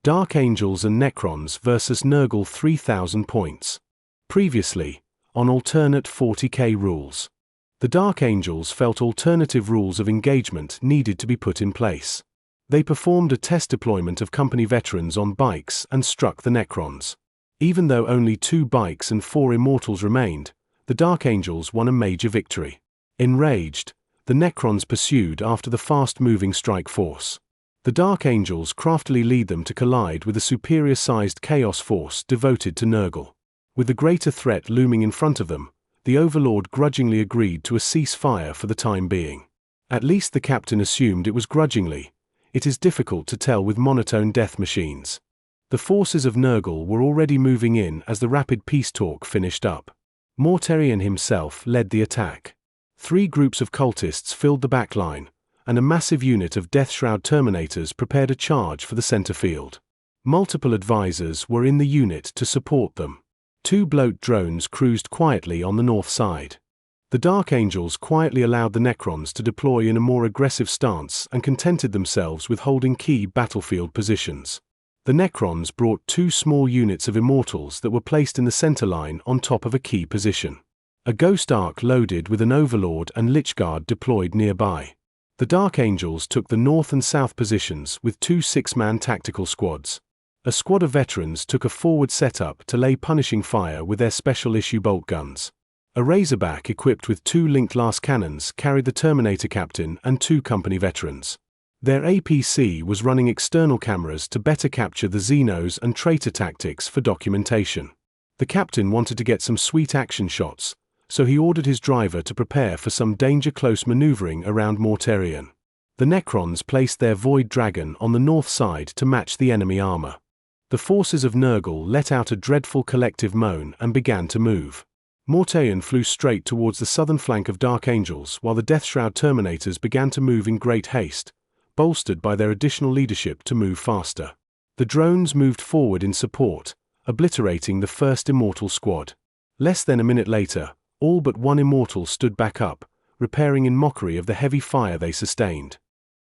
Dark Angels and Necrons vs Nurgle 3000 points. Previously, on alternate 40k rules. The Dark Angels felt alternative rules of engagement needed to be put in place. They performed a test deployment of company veterans on bikes and struck the Necrons. Even though only 2 bikes and 4 immortals remained, the Dark Angels won a major victory. Enraged, the Necrons pursued after the fast-moving strike force. The Dark Angels craftily lead them to collide with a superior-sized Chaos force devoted to Nurgle. With the greater threat looming in front of them, the Overlord grudgingly agreed to a ceasefire for the time being. At least the captain assumed it was grudgingly. It is difficult to tell with monotone death machines. The forces of Nurgle were already moving in as the rapid peace talk finished up. Mortarion himself led the attack. 3 groups of cultists filled the back line, and a massive unit of Deathshroud Terminators prepared a charge for the center field. Multiple advisors were in the unit to support them. 2 bloat drones cruised quietly on the north side. The Dark Angels quietly allowed the Necrons to deploy in a more aggressive stance and contented themselves with holding key battlefield positions. The Necrons brought 2 small units of Immortals that were placed in the center line on top of a key position. A Ghost Ark loaded with an Overlord and Lichguard deployed nearby. The Dark Angels took the north and south positions with 2 6-man tactical squads. A squad of veterans took a forward setup to lay punishing fire with their special-issue bolt guns. A Razorback equipped with 2 linked glass cannons carried the Terminator captain and 2 company veterans. Their APC was running external cameras to better capture the Xenos and traitor tactics for documentation. The captain wanted to get some sweet action shots, so he ordered his driver to prepare for some danger-close maneuvering around Mortarion. The Necrons placed their Void Dragon on the north side to match the enemy armor. The forces of Nurgle let out a dreadful collective moan and began to move. Mortarion flew straight towards the southern flank of Dark Angels while the Deathshroud Terminators began to move in great haste, bolstered by their additional leadership to move faster. The drones moved forward in support, obliterating the first Immortal squad. Less than a minute later, all but 1 Immortal stood back up, repairing in mockery of the heavy fire they sustained.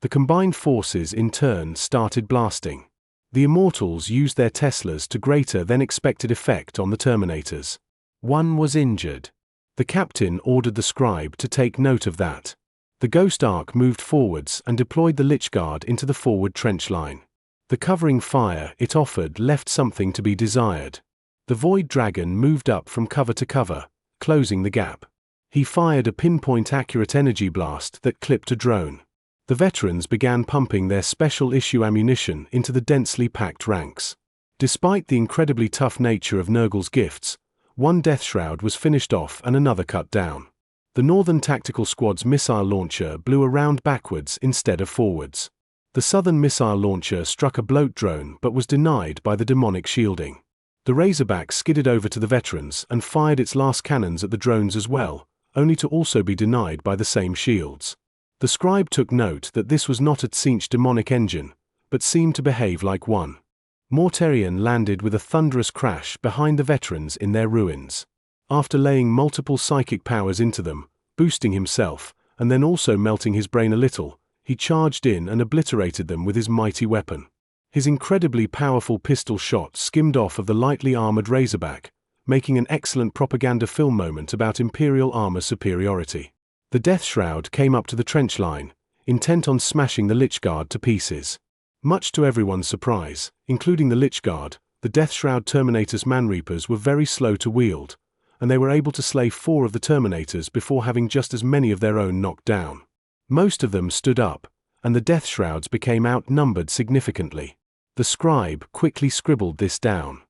The combined forces in turn started blasting. The Immortals used their Teslas to greater than expected effect on the Terminators. 1 was injured. The captain ordered the scribe to take note of that. The Ghost Ark moved forwards and deployed the Lichguard into the forward trench line. The covering fire it offered left something to be desired. The Void Dragon moved up from cover to cover, closing the gap. He fired a pinpoint-accurate energy blast that clipped a drone. The veterans began pumping their special-issue ammunition into the densely packed ranks. Despite the incredibly tough nature of Nurgle's gifts, 1 Deathshroud was finished off and another cut down. The Northern Tactical Squad's missile launcher blew around backwards instead of forwards. The Southern missile launcher struck a bloat drone but was denied by the demonic shielding. The Razorback skidded over to the veterans and fired its last cannons at the drones as well, only to also be denied by the same shields. The scribe took note that this was not a Tzeentch demonic engine, but seemed to behave like one. Mortarion landed with a thunderous crash behind the veterans in their ruins. After laying multiple psychic powers into them, boosting himself, and then also melting his brain a little, he charged in and obliterated them with his mighty weapon. His incredibly powerful pistol shot skimmed off of the lightly armored Razorback, making an excellent propaganda film moment about Imperial armor superiority. The Deathshroud came up to the trench line, intent on smashing the Lichguard to pieces. Much to everyone's surprise, including the Lichguard, the Deathshroud Terminators Manreapers were very slow to wield, and they were able to slay 4 of the Terminators before having just as many of their own knocked down. Most of them stood up, and the Deathshrouds became outnumbered significantly. The scribe quickly scribbled this down.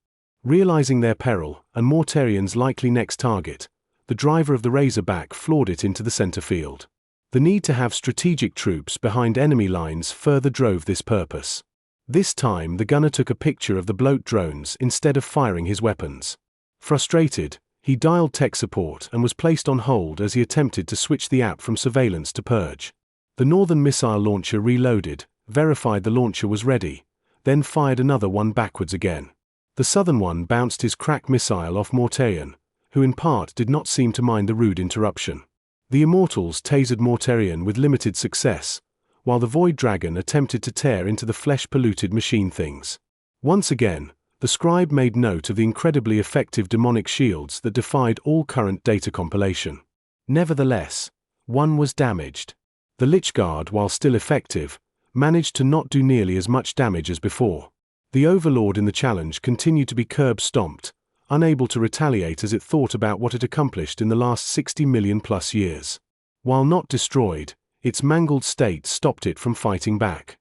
Realizing their peril and Mortarion's likely next target, the driver of the Razorback floored it into the center field. The need to have strategic troops behind enemy lines further drove this purpose. This time the gunner took a picture of the bloat drones instead of firing his weapons. Frustrated, he dialed tech support and was placed on hold as he attempted to switch the app from surveillance to purge. The Northern missile launcher reloaded, verified the launcher was ready, then fired another one backwards again. The Southern one bounced his crack missile off Mortarion, who in part did not seem to mind the rude interruption. The Immortals tasered Mortarion with limited success, while the Void Dragon attempted to tear into the flesh-polluted machine things. Once again, the scribe made note of the incredibly effective demonic shields that defied all current data compilation. Nevertheless, one was damaged. The Lich Guard, while still effective, managed to not do nearly as much damage as before. The Overlord in the challenge continued to be curb-stomped, unable to retaliate as it thought about what it accomplished in the last 60 million plus years. While not destroyed, its mangled state stopped it from fighting back.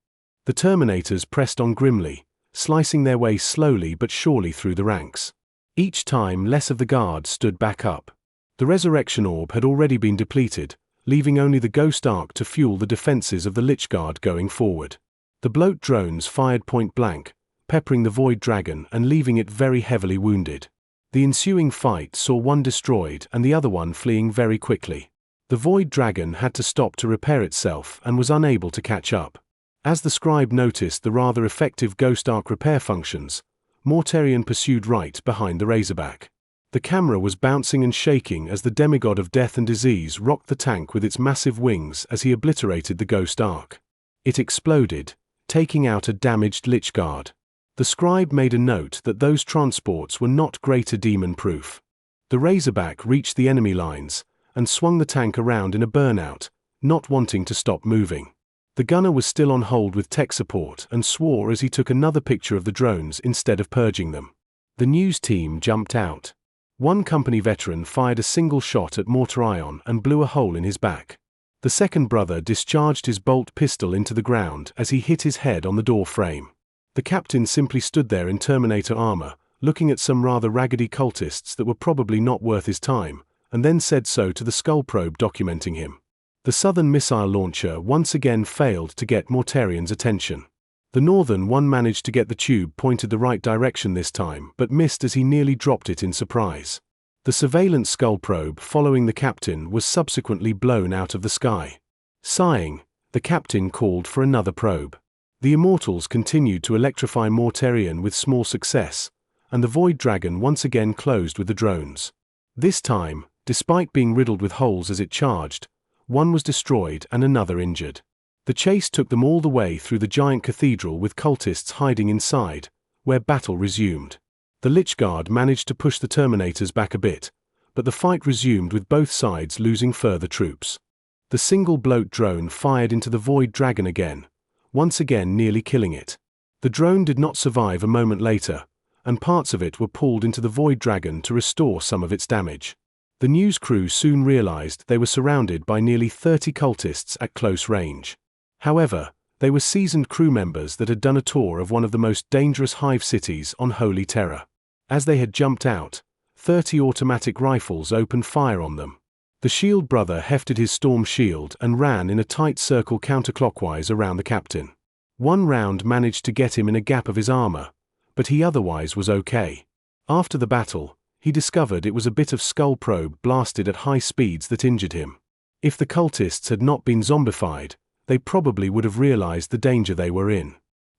The Terminators pressed on grimly, slicing their way slowly but surely through the ranks. Each time less of the guard stood back up. The Resurrection Orb had already been depleted, leaving only the Ghost Arc to fuel the defenses of the Lich Guard going forward. The Bloat drones fired point blank, peppering the Void Dragon and leaving it very heavily wounded. The ensuing fight saw one destroyed and the other one fleeing very quickly. The Void Dragon had to stop to repair itself and was unable to catch up. As the scribe noticed the rather effective Ghost Arc repair functions, Mortarion pursued right behind the Razorback. The camera was bouncing and shaking as the demigod of death and disease rocked the tank with its massive wings as he obliterated the Ghost Arc. It exploded, taking out a damaged Lich Guard. The scribe made a note that those transports were not greater demon-proof. The Razorback reached the enemy lines and swung the tank around in a burnout, not wanting to stop moving. The gunner was still on hold with tech support and swore as he took another picture of the drones instead of purging them. The news team jumped out. One company veteran fired a single shot at Mortarion and blew a hole in his back. The second brother discharged his bolt pistol into the ground as he hit his head on the door frame. The captain simply stood there in Terminator armor, looking at some rather raggedy cultists that were probably not worth his time, and then said so to the skull probe documenting him. The southern missile launcher once again failed to get Mortarion's attention. The northern one managed to get the tube pointed the right direction this time, but missed as he nearly dropped it in surprise. The surveillance skull probe following the captain was subsequently blown out of the sky. Sighing, the captain called for another probe. The Immortals continued to electrify Mortarion with small success, and the Void Dragon once again closed with the drones. This time, despite being riddled with holes as it charged, one was destroyed and another injured. The chase took them all the way through the giant cathedral with cultists hiding inside, where battle resumed. The Lich Guard managed to push the Terminators back a bit, but the fight resumed with both sides losing further troops. The single Bloat drone fired into the Void Dragon again, once again nearly killing it. The drone did not survive a moment later, and parts of it were pulled into the Void Dragon to restore some of its damage. The news crew soon realized they were surrounded by nearly 30 cultists at close range. However, they were seasoned crew members that had done a tour of one of the most dangerous hive cities on Holy Terror. As they had jumped out, 30 automatic rifles opened fire on them. The shield brother hefted his storm shield and ran in a tight circle counterclockwise around the captain. One round managed to get him in a gap of his armor, but he otherwise was okay. After the battle, he discovered it was a bit of skull probe blasted at high speeds that injured him. If the cultists had not been zombified, they probably would have realized the danger they were in.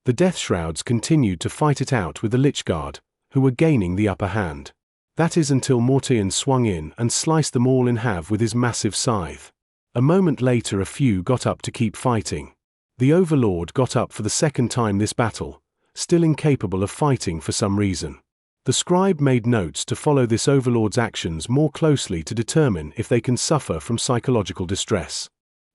The Death Shrouds continued to fight it out with the Lich Guard, who were gaining the upper hand. That is until Mortarion swung in and sliced them all in half with his massive scythe. A moment later a few got up to keep fighting. The Overlord got up for the second time this battle, still incapable of fighting for some reason. The scribe made notes to follow this Overlord's actions more closely to determine if they can suffer from psychological distress.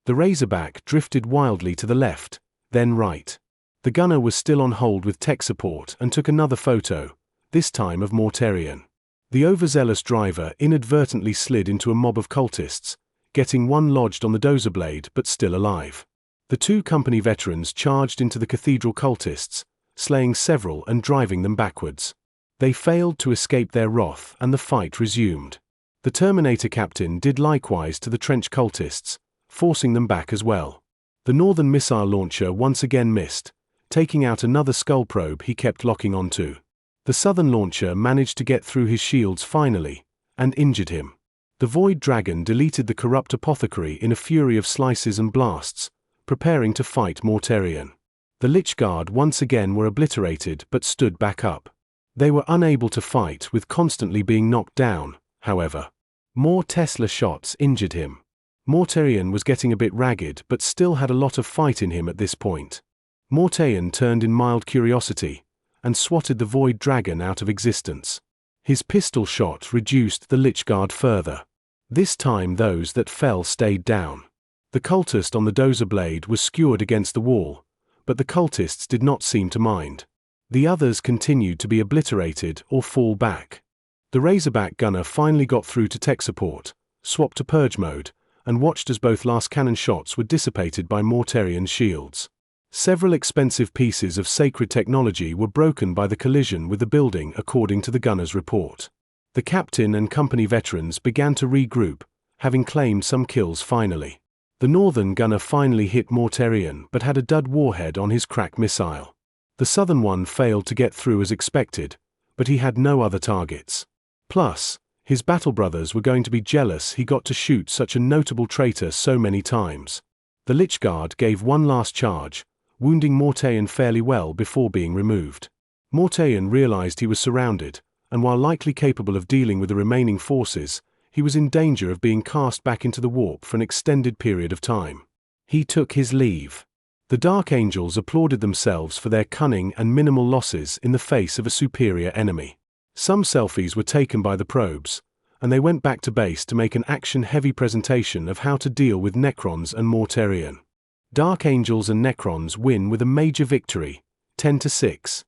The Razorback drifted wildly to the left, then right. The gunner was still on hold with tech support and took another photo, this time of Mortarion. The overzealous driver inadvertently slid into a mob of cultists, getting one lodged on the dozer blade but still alive. The two company veterans charged into the cathedral cultists, slaying several and driving them backwards. They failed to escape their wrath and the fight resumed. The Terminator captain did likewise to the trench cultists, forcing them back as well. The northern missile launcher once again missed, taking out another skull probe he kept locking onto. The southern launcher managed to get through his shields finally, and injured him. The Void Dragon deleted the corrupt apothecary in a fury of slices and blasts, preparing to fight Mortarion. The Lich Guard once again were obliterated but stood back up. They were unable to fight with constantly being knocked down, however. More Tesla shots injured him. Mortarion was getting a bit ragged but still had a lot of fight in him at this point. Mortarion turned in mild curiosity, and swatted the Void Dragon out of existence. His pistol shot reduced the Lich Guard further. This time those that fell stayed down. The cultist on the dozer blade was skewered against the wall, but the cultists did not seem to mind. The others continued to be obliterated or fall back. The Razorback gunner finally got through to tech support, swapped to purge mode, and watched as both last cannon shots were dissipated by Mortarion shields. Several expensive pieces of sacred technology were broken by the collision with the building according to the gunner's report. The captain and company veterans began to regroup, having claimed some kills finally. The northern gunner finally hit Mortarion but had a dud warhead on his crack missile. The southern one failed to get through as expected, but he had no other targets. Plus, his battle brothers were going to be jealous he got to shoot such a notable traitor so many times. The Lich Guard gave one last charge, wounding Mortarion fairly well before being removed. Mortarion realized he was surrounded, and while likely capable of dealing with the remaining forces, he was in danger of being cast back into the warp for an extended period of time. He took his leave. The Dark Angels applauded themselves for their cunning and minimal losses in the face of a superior enemy. Some selfies were taken by the probes, and they went back to base to make an action-heavy presentation of how to deal with Necrons and Mortarion. Dark Angels and Necrons win with a major victory, 10-6.